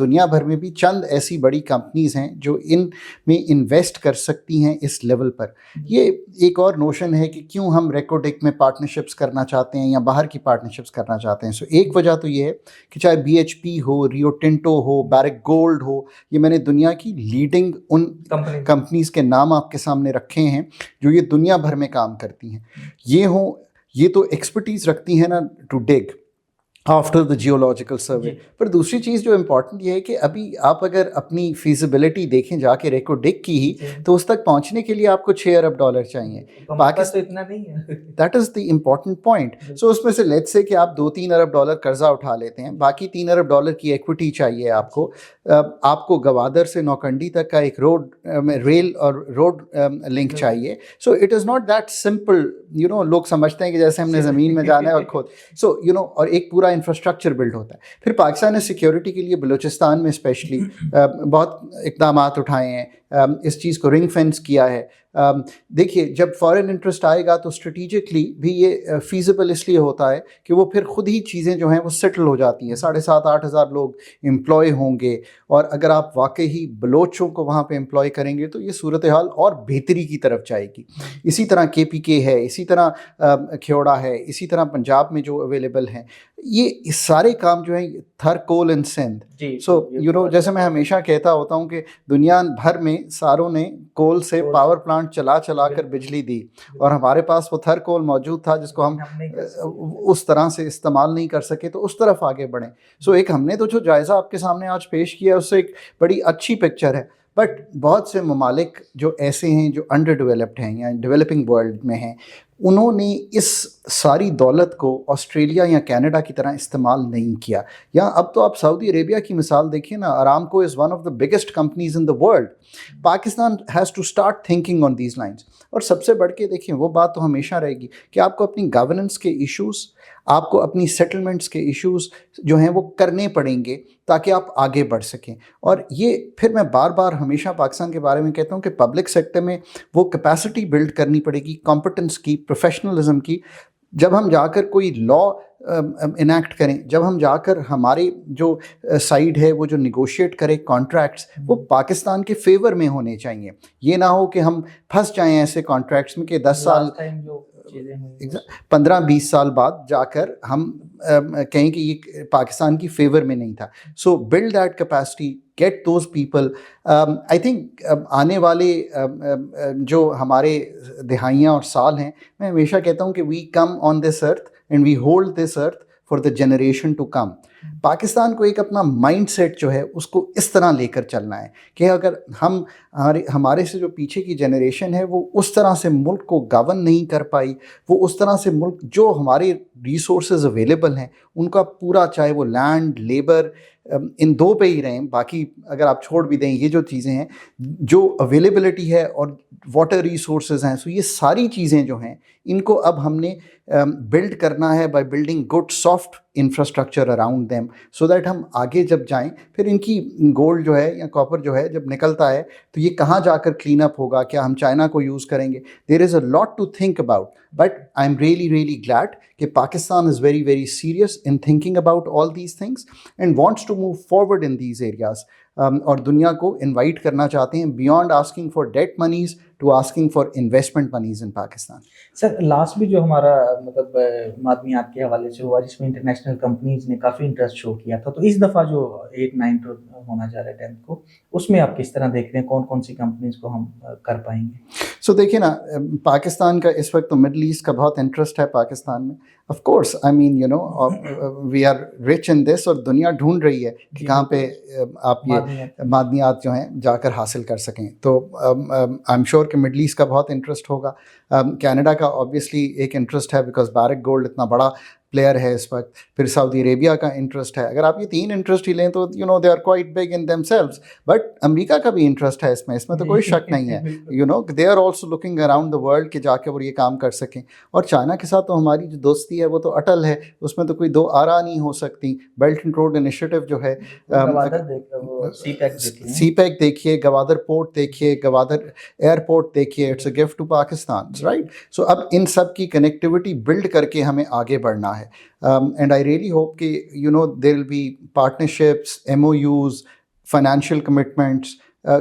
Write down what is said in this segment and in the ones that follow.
دنیا بھر میں بھی چند ایسی بڑی کمپنیز ہیں جو ان میں انویسٹ کر سکتی ہیں اس لیول پر. یہ ایک اور نوشن ہے کہ کیوں ہم ریکوڈک میں پارٹنرشپس کرنا چاہتے ہیں یا باہر کی پارٹنرشپس کرنا چاہتے ہیں. سو ایک وجہ تو یہ ہے کہ چاہے BHP ہو, ریو ٹنٹو ہو, بیرک گولڈ ہو, یہ میں نے دنیا کی لیڈنگ ان کمپنیز کے نام آپ کے سامنے رکھے ہیں جو یہ دنیا بھر میں کام کرتی ہیں. یہ تو ایکسپرٹیز رکھتی ہیں نا to dig after the geological survey. پر دوسری چیز جو امپورٹنٹ یہ ہے کہ ابھی آپ اگر اپنی فیزیبلٹی دیکھیں جا کے ریکو ڈک کی ہی, تو اس تک پہنچنے کے لیے آپ کو $6 ارب چاہیے. پاکستان اتنا نہیں ہے. That is the important point. So اس میں سے لیٹس سے کہ آپ $2-3 ارب قرضہ اٹھا لیتے ہیں, باقی $3 ارب کی ایکوٹی چاہیے آپ کو گوادر سے نوکنڈی تک کا ایک ریل اور روڈ لنک چاہیے. So it is not that simple. لوگ سمجھتے ہیں کہ جیسے ہم نے زمین میں جانا ہے اور خود اور ایک پورا انفراسٹرکچر بلڈ ہوتا ہے. پھر پاکستان نے سیکیورٹی کے لیے بلوچستان میں اسپیشلی بہت اقدامات اٹھائے ہیں, اس چیز کو رنگ فینس کیا ہے. دیکھیے جب فارن انٹرسٹ آئے گا تو اسٹریٹجکلی بھی یہ فیزیبل اس لیے ہوتا ہے کہ وہ پھر خود ہی چیزیں جو ہیں وہ سیٹل ہو جاتی ہیں. 7,500-8 ہزار لوگ امپلائی ہوں گے, اور اگر آپ واقعی بلوچوں کو وہاں پہ امپلائی کریں گے تو یہ صورتحال اور بہتری کی طرف جائے گی. اسی طرح KPK ہے, اسی طرح کھیوڑا ہے, اسی طرح پنجاب میں جو اویلیبل ہیں, یہ سارے کام جو ہیں تھر کول اینڈ سندھ. سو جیسے میں ہمیشہ کہتا ہوتا ہوں کہ دنیا بھر میں ساروں نے کول سے پاور پلانٹ چلا کر بجلی دی, اور ہمارے پاس وہ تھر کول موجود تھا جس کو ہم اس طرح سے استعمال نہیں کر سکے, تو اس طرف آگے بڑھیں. سو ایک ہم نے تو جو جائزہ آپ کے سامنے آج پیش کیا ہے اس سے ایک بڑی اچھی پکچر ہے. بٹ بہت سے ممالک جو ایسے ہیں جو انڈر ڈیولپڈ ہیں یا ڈیولپنگ ورلڈ میں ہیں, انہوں نے اس ساری دولت کو آسٹریلیا یا کینیڈا کی طرح استعمال نہیں کیا. یا اب تو آپ سعودی عربیہ کی مثال دیکھیے نا, Aramco is one of the biggest companies in the world. Pakistan has to start thinking on these lines. اور سب سے بڑھ کے دیکھیں وہ بات تو ہمیشہ رہے گی کہ آپ کو اپنی گورننس کے ایشوز, آپ کو اپنی سیٹلمنٹس کے ایشوز جو ہیں وہ کرنے پڑیں گے تاکہ آپ آگے بڑھ سکیں. اور یہ پھر میں بار بار ہمیشہ پاکستان کے بارے میں کہتا ہوں کہ پبلک سیکٹر میں وہ کیپیسٹی بلڈ کرنی پڑے گی, کمپٹنس کی, پروفیشنلزم کی. جب ہم جا کر کوئی لا انیکٹ کریں, جب ہم جا کر ہمارے جو سائڈ ہے وہ جو نیگوشیٹ کرے کانٹریکٹس, وہ پاکستان کے فیور میں ہونے چاہیے. یہ نہ ہو کہ ہم پھنس جائیں ایسے کانٹریکٹس میں کہ 10 سال 15-20 سال بعد جا کر ہم کہیں کہ یہ پاکستان کی فیور میں نہیں تھا. So build that capacity, get those people. I think آنے والے جو ہمارے دہائیاں اور سال ہیں, میں ہمیشہ کہتا ہوں کہ we come on this earth and we hold this earth for the generation to come. Pakistan کو ایک اپنا مائنڈ سیٹ جو ہے اس کو اس طرح لے کر چلنا ہے کہ اگر ہمارے سے جو پیچھے کی جنریشن ہے وہ اس طرح سے ملک کو گورن نہیں کر پائی, وہ اس طرح سے ملک جو ہمارے ریسورسز اویلیبل ہیں ان کا پورا, چاہے وہ لینڈ, لیبر, ان دو پہ ہی رہیں, باقی اگر آپ چھوڑ بھی دیں یہ جو چیزیں ہیں جو اویلیبلٹی ہے اور واٹر ریسورسز ہیں, سو یہ ساری چیزیں جو ہیں ان کو اب ہم نے بلڈ کرنا ہے by building good soft infrastructure around them, so that ہم آگے جب جائیں پھر ان کی گولڈ جو ہے یا کاپر جو ہے جب نکلتا ہے تو یہ کہاں جا کر کلین اپ ہوگا, کیا ہم چائنا کو یوز کریں گے. There is a lot to think about, but I am really glad کہ Pakistan is very serious in thinking about all these things and wants to move forward in these areas. اور دنیا کو invite کرنا چاہتے ہیں beyond asking for debt monies to asking for investment monies in Pakistan. Sir last بھی جو ہمارا مطلب معدنیات کے حوالے سے ہوا جس میں انٹرنیشنل کمپنیز نے کافی انٹرسٹ شو کیا تھا, تو اس دفعہ جو 8-9 ہونا جا رہا ہے 10th کو, اس میں آپ کس طرح دیکھ رہے ہیں, کون کون سی کمپنیز کو ہم کر پائیں گے؟ سو دیکھیں نا, پاکستان کا اس وقت تو مڈل ایسٹ کا بہت انٹرسٹ ہے پاکستان میں. Of course I mean we are rich in this, اور دنیا ڈھونڈ رہی ہے کہ کہاں پہ آپ یہ معدنیات جو ہیں جا کر حاصل کر سکیں. تو آئی ایم شیور کہ مڈل ایسٹ کا بہت انٹرسٹ ہوگا. کینیڈا کا آبویسلی ایک انٹرسٹ ہے بیکاز بیرک گولڈ اتنا بڑا پلیئر ہے اس وقت. پھر سعودی عربیہ کا انٹرسٹ ہے. اگر آپ یہ 3 انٹرسٹ ہی لیں تو they are quite big in themselves. But America کا بھی انٹرسٹ ہے اس میں تو کوئی شک نہیں ہے. They are also looking around the world کہ جا کے وہ یہ کام کر سکیں. اور چائنا کے ساتھ تو ہماری جو دوستی ہے وہ تو اٹل ہے, اس میں تو کوئی دو آرا نہیں ہو سکتی. بیلٹ اینڈ روڈ انیشیٹو جو ہے, سی پیک دیکھیے, گوادر پورٹ دیکھیے, گوادر ایئرپورٹ دیکھیے, it's a gift to Pakistan, right. So اب ان سب کی کنیکٹیوٹی بلڈ کر کے ہمیں آگے بڑھنا ہے. ہے. اینڈ آئی ریئلی ہوپ کہ there will be partnerships, MOUs, financial commitments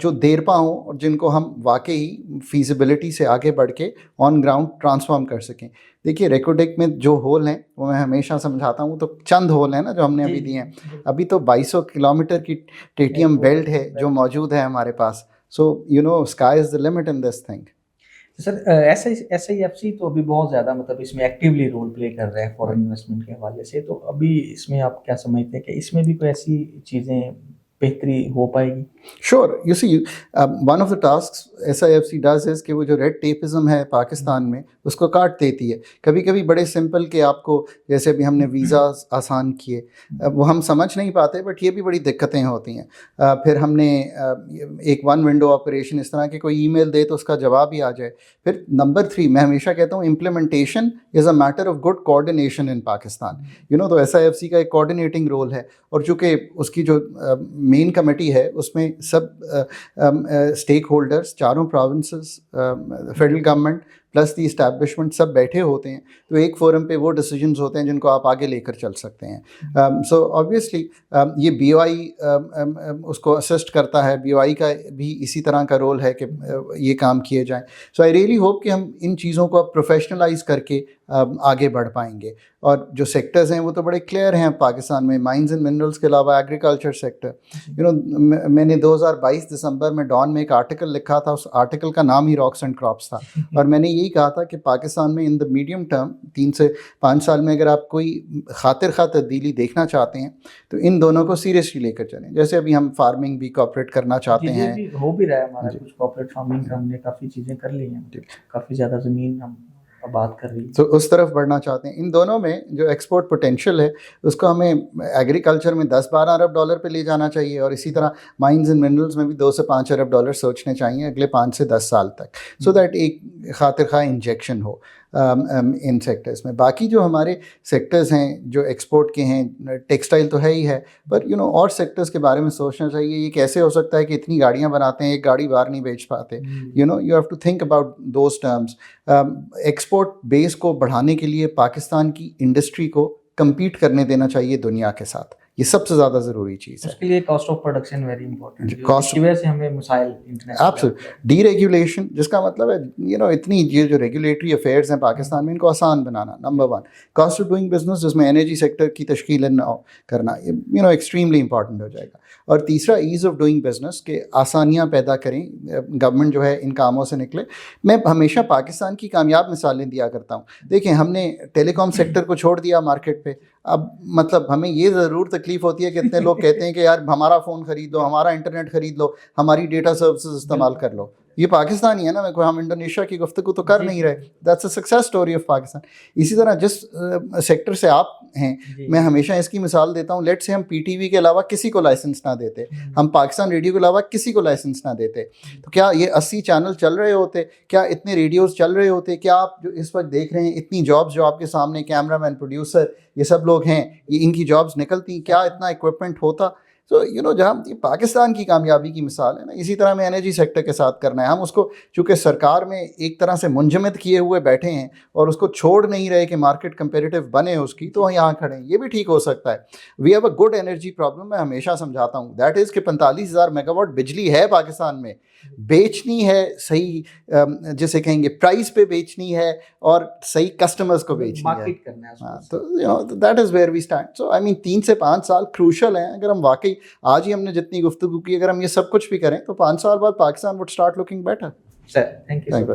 جو دیر پا ہوں اور جن کو ہم واقعی فیزیبلٹی سے آگے بڑھ کے آن گراؤنڈ ٹرانسفارم کر سکیں. دیکھیے ریکوڈیک میں جو ہول ہیں وہ میں ہمیشہ سمجھاتا ہوں, تو چند ہول ہیں نا جو ہم نے ابھی دیے ہیں, ابھی تو 2200 کلومیٹر کی ٹیٹیم بیلٹ ہے جو موجود ہے ہمارے پاس. So sky is the limit in this thing. Sir SIFC تو ابھی بہت زیادہ مطلب اس میں ایکٹیولی رول پلے کر رہا ہے فورن انویسٹمنٹ کے حوالے سے, تو ابھی اس میں آپ کیا سمجھتے ہیں کہ اس میں بھی کوئی ایسی چیزیں بہتری ہو پائے گی؟ Sure, you see one of the task SIFC does is کہ وہ جو ریڈ ٹیپزم ہے پاکستان میں اس کو کاٹ دیتی ہے. کبھی کبھی بڑے سمپل کہ آپ کو جیسے ابھی ہم نے ویزاز آسان کیے, وہ ہم سمجھ نہیں پاتے بٹ یہ بھی بڑی دقتیں ہوتی ہیں. پھر ہم نے ایک ون ونڈو آپریشن اس طرح کہ کوئی ای میل دے تو اس کا جواب ہی آ جائے. پھر نمبر 3 میں ہمیشہ کہتا ہوں implementation is a matter of good coordination in Pakistan. تو SIFC کا ایک کوآرڈینیٹنگ رول ہے, اور چونکہ اس کی جو مین کمیٹی ہے اس میں سب اسٹیک ہولڈرس, چاروں provinces, federal government plus the establishment سب بیٹھے ہوتے ہیں, تو ایک فورم پہ وہ ڈیسیجنز ہوتے ہیں جن کو آپ آگے لے کر چل سکتے ہیں. سو آبویسلی یہ BOI اس کو اسسٹ کرتا ہے, BOI کا بھی اسی طرح کا رول ہے کہ یہ کام کیے جائیں. سو آئی ریئلی ہوپ کہ ہم ان چیزوں کو اب پروفیشنلائز کر کے آگے بڑھ پائیں گے. اور جو سیکٹرز ہیں وہ تو بڑے کلیئر ہیں پاکستان میں, مائنز اینڈ منرلس کے علاوہ ایگریکلچر سیکٹر. میں نے 2022 دسمبر میں ڈان میں ایک آرٹیکل لکھا تھا, اس آرٹیکل کا نام ہی راکس اینڈ کراپس تھا, اور میں نے یہی کہا تھا کہ پاکستان میں ان دا میڈیم ٹرم 3 سے 5 سال میں اگر آپ کوئی خاطر خواہ تبدیلی دیکھنا چاہتے ہیں تو ان دونوں کو سیریسلی لے کر چلیں. جیسے ابھی ہم فارمنگ بھی کوآپریٹ کرنا چاہتے ہیں, ہو بھی رہا ہے ہمارا کچھ کوآپریٹ فارمنگ کا, ہم نے کافی چیزیں کر لی ہیں, کافی زیادہ زمین ہم بات کر رہی ہے, تو اس طرف بڑھنا چاہتے ہیں. ان دونوں میں جو ایکسپورٹ پوٹینشیل ہے اس کو ہمیں ایگریکلچر میں 10-12 ارب ڈالر پہ لے جانا چاہیے, اور اسی طرح مائنز اینڈ منرلس میں بھی 2 سے 5 ارب ڈالر سوچنے چاہیے اگلے 5 سے 10 سال تک, سو دیٹ ایک خاطر خواہ انجیکشن ہو ان سیکٹرز میں. باقی جو ہمارے سیکٹرز ہیں جو ایکسپورٹ کے ہیں, ٹیکسٹائل تو ہے ہی ہے, پر اور سیکٹرز کے بارے میں سوچنا چاہیے. یہ کیسے ہو سکتا ہے کہ اتنی گاڑیاں بناتے ہیں, ایک گاڑی باہر نہیں بیچ پاتے. You have to think about those terms. Export base کو بڑھانے کے لیے پاکستان کی انڈسٹری کو کمپیٹ کرنے دینا چاہیے دنیا کے ساتھ, یہ سب سے زیادہ ضروری چیز ہے. اس کے لیے cost of production very important ہے, اس کی وجہ سے ہمیں مسائل ڈی ریگولیشن, جس کا مطلب ہے اتنی یہ جو ریگولیٹری افیئرز ہیں پاکستان میں ان کو آسان بنانا. Number 1 cost of doing business, جس میں انرجی سیکٹر کی تشکیل کرنا ایکسٹریملی امپورٹنٹ ہو جائے گا. اور تیسرا ایز آف ڈوئنگ بزنس, کہ آسانیاں پیدا کریں, گورنمنٹ جو ہے ان کاموں سے نکلے. میں ہمیشہ پاکستان کی کامیاب مثالیں دیا کرتا ہوں. دیکھیں ہم نے ٹیلی کام سیکٹر کو چھوڑ دیا مارکیٹ پہ, اب مطلب ہمیں یہ ضرور تکلیف ہوتی ہے کہ اتنے لوگ کہتے ہیں کہ یار ہمارا فون خرید لو, ہمارا انٹرنیٹ خرید لو, ہماری ڈیٹا سروسز استعمال کر لو. یہ پاکستان ہی ہے نا, ہم انڈونیشیا کی گفتگو تو کر نہیں رہے. That's a success story of Pakistan. اسی طرح جس سیکٹر سے آپ ہیں, میں ہمیشہ اس کی مثال دیتا ہوں. لیٹ سے ہم PTV کے علاوہ کسی کو لائسنس نہ دیتے, ہم پاکستان ریڈیو کے علاوہ کسی کو لائسنس نہ دیتے, تو کیا یہ 80 چینل چل رہے ہوتے, کیا اتنے ریڈیوز چل رہے ہوتے, کیا آپ جو اس وقت دیکھ رہے ہیں اتنی جابس جو آپ کے سامنے, کیمرہ مین, پروڈیوسر, یہ سب لوگ ہیں, یہ ان کی جابس نکلتی, کیا اتنا اکوپمنٹ ہوتا. تو جہاں پاکستان کی کامیابی کی مثال ہے نا, اسی طرح میں انرجی سیکٹر کے ساتھ کرنا ہے. ہم اس کو چونکہ سرکار میں ایک طرح سے منجمد کیے ہوئے بیٹھے ہیں اور اس کو چھوڑ نہیں رہے کہ مارکیٹ کمپیریٹیو بنے اس کی, تو یہاں کھڑے ہیں. یہ بھی ٹھیک ہو سکتا ہے. We have a good energy problem. میں ہمیشہ سمجھاتا ہوں دیٹ از کہ 45,000 میگا واٹ بجلی ہے پاکستان میں, بیچنی ہے صحیح, جسے کہیں گے پرائز پہ بیچنی ہے, اور صحیح کسٹمرز کو بیچنی ہے. تو that is where we stand. So I mean 3 سے 5 سال کروشل ہیں. اگر ہم واقعی آج ہی ہم نے جتنی گفتگو کی, اگر ہم یہ سب کچھ بھی کریں تو 5 سال بعد Pakistan would start looking better. Sir thank you.